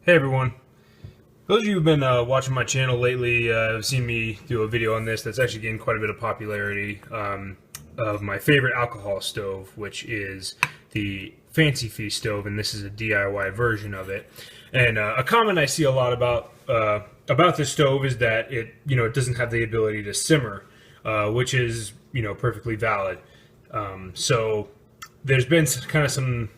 Hey everyone. Those of you who've been watching my channel lately have seen me do a video on this that's actually gained quite a bit of popularity, of my favorite alcohol stove, which is the Fancy Feast stove, and this is a DIY version of it. And a comment I see a lot about this stove is that it doesn't have the ability to simmer, which is perfectly valid. So there's been some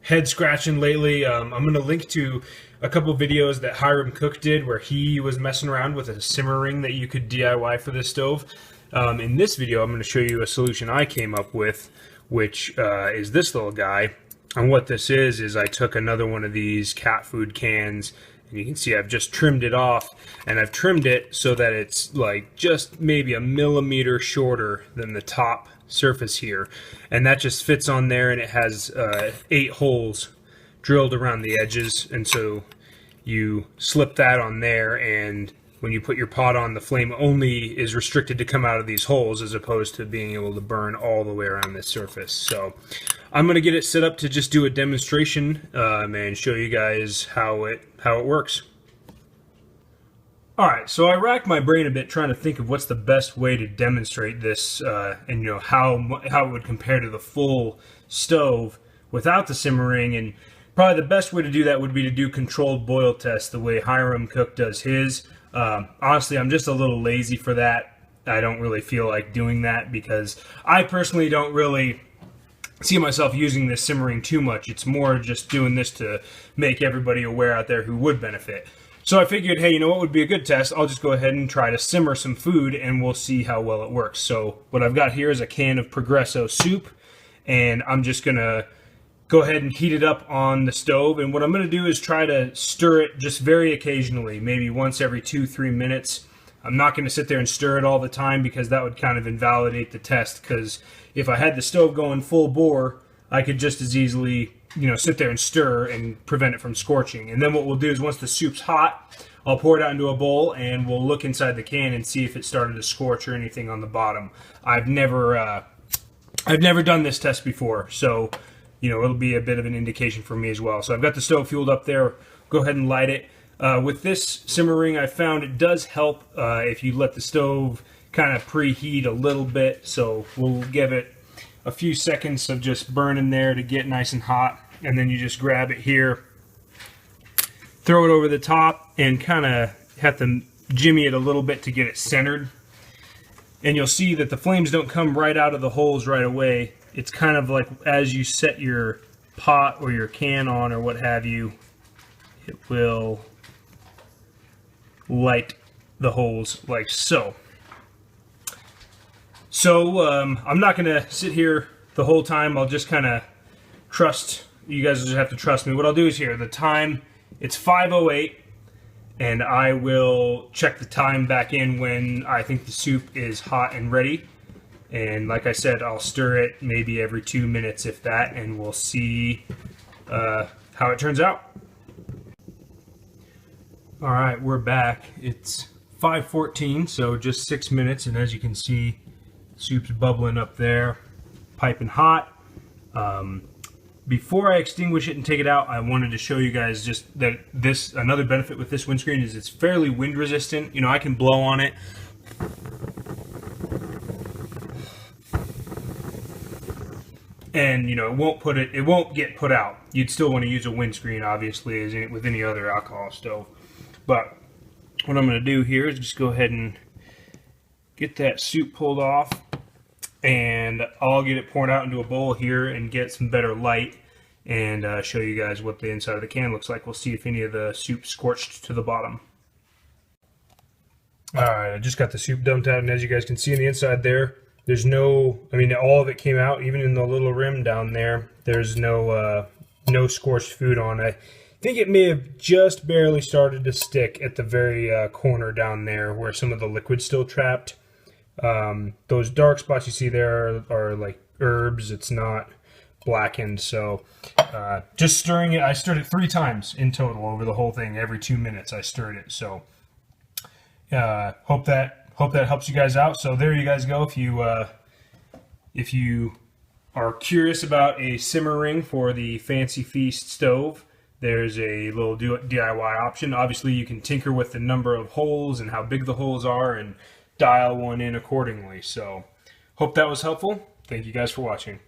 head scratching lately. I'm going to link to a couple videos that Hiram Cook did where he was messing around with a simmer ring that you could DIY for this stove. In this video, I'm going to show you a solution I came up with, which is this little guy. And what this is I took another one of these cat food cans, and you can see I've just trimmed it off, and I've trimmed it so that it's like just maybe a millimeter shorter than the top surface here, and that just fits on there, and it has 8 holes drilled around the edges, and so you slip that on there, and when you put your pot on, the flame only is restricted to come out of these holes as opposed to being able to burn all the way around this surface. So I'm going to get it set up to just do a demonstration and show you guys how it works. Alright, so I racked my brain a bit trying to think of what's the best way to demonstrate this and how it would compare to the full stove without the simmering, and probably the best way to do that would be to do controlled boil tests the way Hiram Cook does his. Honestly, I'm just a little lazy for that. I don't really feel like doing that because I personally don't really see myself using this simmering too much. It's more just doing this to make everybody aware out there who would benefit. So I figured, hey, you know what would be a good test? I'll just go ahead and try to simmer some food and we'll see how well it works. So what I've got here is a can of Progresso soup, and I'm just going to go ahead and heat it up on the stove. And what I'm going to do is try to stir it just very occasionally, maybe once every 2-3 minutes. I'm not going to sit there and stir it all the time because that would kind of invalidate the test, because if I had the stove going full bore, I could just as easily sit there and stir and prevent it from scorching. And then what we'll do is once the soup's hot, I'll pour it out into a bowl and we'll look inside the can and see if it started to scorch or anything on the bottom. I've never done this test before, so it'll be a bit of an indication for me as well. So I've got the stove fueled up there. Go ahead and light it. With this simmer ring, I found it does help if you let the stove kind of preheat a little bit. So we'll give it a few seconds of just burning there to get nice and hot, and then you just grab it here, throw it over the top, and kind of have to jimmy it a little bit to get it centered. And you'll see that the flames don't come right out of the holes right away. It's kind of like as you set your pot or your can on or what have you, it will light the holes like so. So I'm not going to sit here the whole time. I'll just kind of trust. You guys just have to trust me. What I'll do is here, the time, it's 5:08, and I will check the time back in when I think the soup is hot and ready. And like I said, I'll stir it maybe every 2 minutes, if that, and we'll see how it turns out. All right, we're back. It's 5:14, so just 6 minutes, and as you can see, soup's bubbling up there, piping hot. Before I extinguish it and take it out, I wanted to show you guys just that another benefit with this windscreen is it's fairly wind resistant. I can blow on it. And it won't get put out. You'd still want to use a windscreen, obviously, as with any other alcohol stove. But what I'm going to do here is just go ahead and get that soup pulled off, and I'll get it poured out into a bowl here and get some better light and show you guys what the inside of the can looks like. We'll see if any of the soup scorched to the bottom. Alright, I just got the soup dumped out, and as you guys can see on the inside there, there's no, all of it came out, even in the little rim down there. There's no scorched food on it. I think it may have just barely started to stick at the very corner down there where some of the liquid's still trapped. Those dark spots you see there are like herbs. It's not blackened. So just stirring it. I stirred it 3 times in total over the whole thing. Every 2 minutes I stirred it. So hope that helps you guys out. So there you guys go. If you are curious about a simmer ring for the Fancy Feast stove, there's a little DIY option. Obviously, you can tinker with the number of holes and how big the holes are and dial one in accordingly. So, hope that was helpful. Thank you guys for watching.